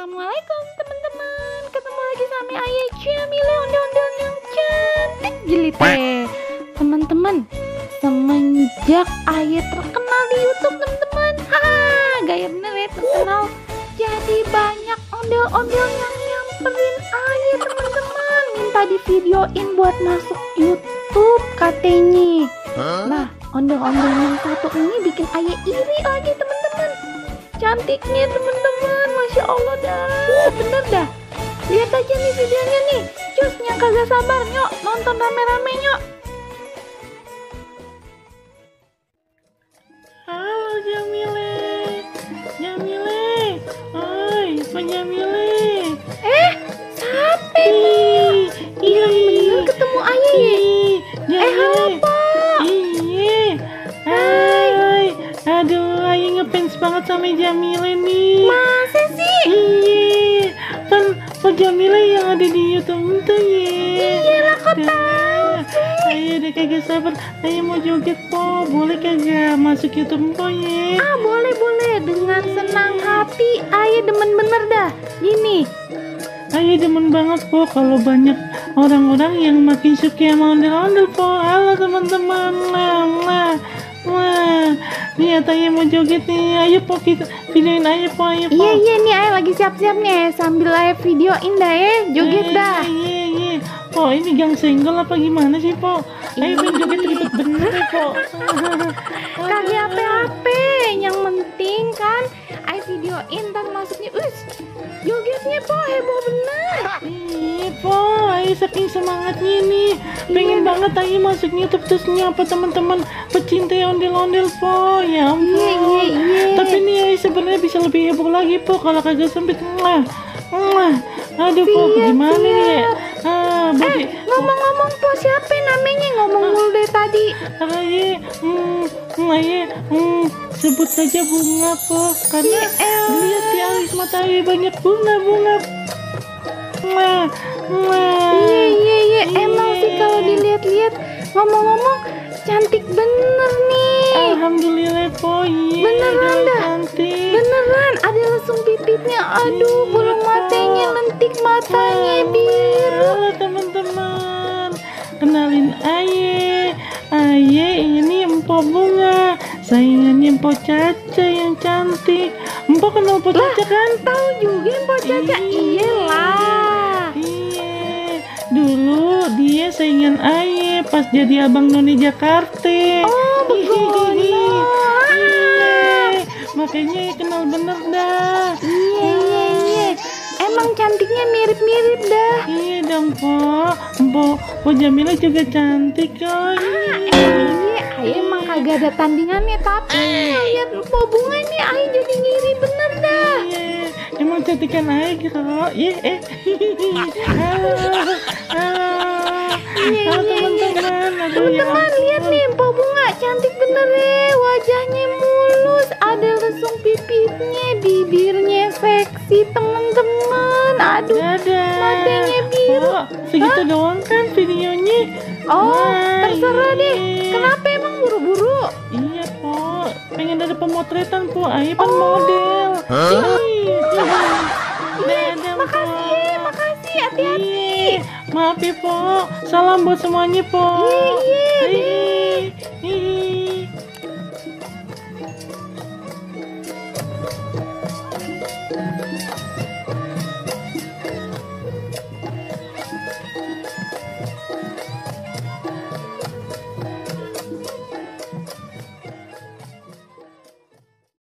Assalamualaikum teman-teman. Ketemu lagi sama Ayah Jamila, ondel-ondel yang cantik jelite. Teman-teman, semenjak Ayah terkenal di YouTube teman-teman, gaya bener ya terkenal. Jadi banyak ondel-ondel yang nyamperin Ayah teman-teman, minta di videoin buat masuk YouTube katanya. Nah, ondel-ondel yang satu ini bikin Ayah iri lagi teman-teman. Cantiknya teman-teman, Masya Allah dah, bener dah. Lihat aja nih videonya nih, cusnya kagak sabar, nyok, nonton rame-rame nyok. Halo Jamile, oi, Pak Jamile. Siapa nih? Yang bener ketemu Ayah ya? Halo Pak. Iya, hai. Aduh, Ayah ngefans banget sama Jamile nih. Masa sih? Iya, kan Pak Jamile yang ada di YouTube tuh ya. Iyalah kok tahu sih. Ayah udah kagak sabar, Ayah mau joget po, boleh kagak masuk YouTube po ya? Boleh, dengan senang hati. Ayah demen bener dah. Gini, Ayah demen banget po kalau banyak orang-orang yang makin suka sama ondel-ondel po. Halo teman-teman, lihat Ayah mau joget nih. Ayo po kita videoin Ayah po, ayo po. iya nih Ayah lagi siap-siap nih, sambil Ayah videoin dah ya, joget dah. Iya. Po ini gang senggol apa gimana sih po? Ayo main joget ribet bener ya po. Kagak apa-apa, yang penting kan Ayah videoin ntar masuknya. Jogetnya po heboh bener. Iya po, Ayah saking semangatnya nih, pengen banget Ayah masuk YouTube terus nyapa teman-teman pecinta ondel-ondel po. Ya ampun. Iya. Tapi nih Ayah sebenarnya bisa lebih heboh lagi po kalau kagak sempit. Aduh po, gimana nih ya? Ngomong-ngomong po, siapa namanya? Ngomong mulu dari tadi. Ayah, sebut saja bunga po, karena lihat di alis mata Ayah banyak bunga. Iya. Emang sih kalau dilihat-lihat, ngomong-ngomong cantik bener nih. Alhamdulillah po, iya. Beneran dah. Cantik. Beneran, ada lesung pipitnya. Aduh, bulu matanya lentik, matanya biru. Halo teman-teman, kenalin Ayah ini Empo Bunga, saingannya Empo Caca yang cantik. Empo kenal Empo Caca kan? Tahu juga Empo Caca. Iyalah. Iya, dulu dia saingan Ayah pas jadi abang noni Jakarta. Oh, begono. Iya, makanya kenal bener dah. Iya. Emang cantiknya mirip-mirip dah. Iya dong Po Jamila juga cantik kok. Iya, Ayah emang kagak ada tandingannya, tapi lihat Empo Bunga nih Ayah jadi ngiri bener dah. Iya, emang cantikan Ayah gitu. Iya. Halo teman-teman. Aduh ya Teman-teman lihat nih Empo Bunga cantik bener ya, wajahnya mulus, ada lesung pipitnya, bibirnya seksi teman-teman. Aduh, matanya biru. Segitu doang kan videonya? Terserah deh. Kenapa emang buru-buru? Iya po, pengen ada pemotretan po, Ayah kan model. Makasih, hati-hati. Maaf ya po, salam buat semuanya po. Iya.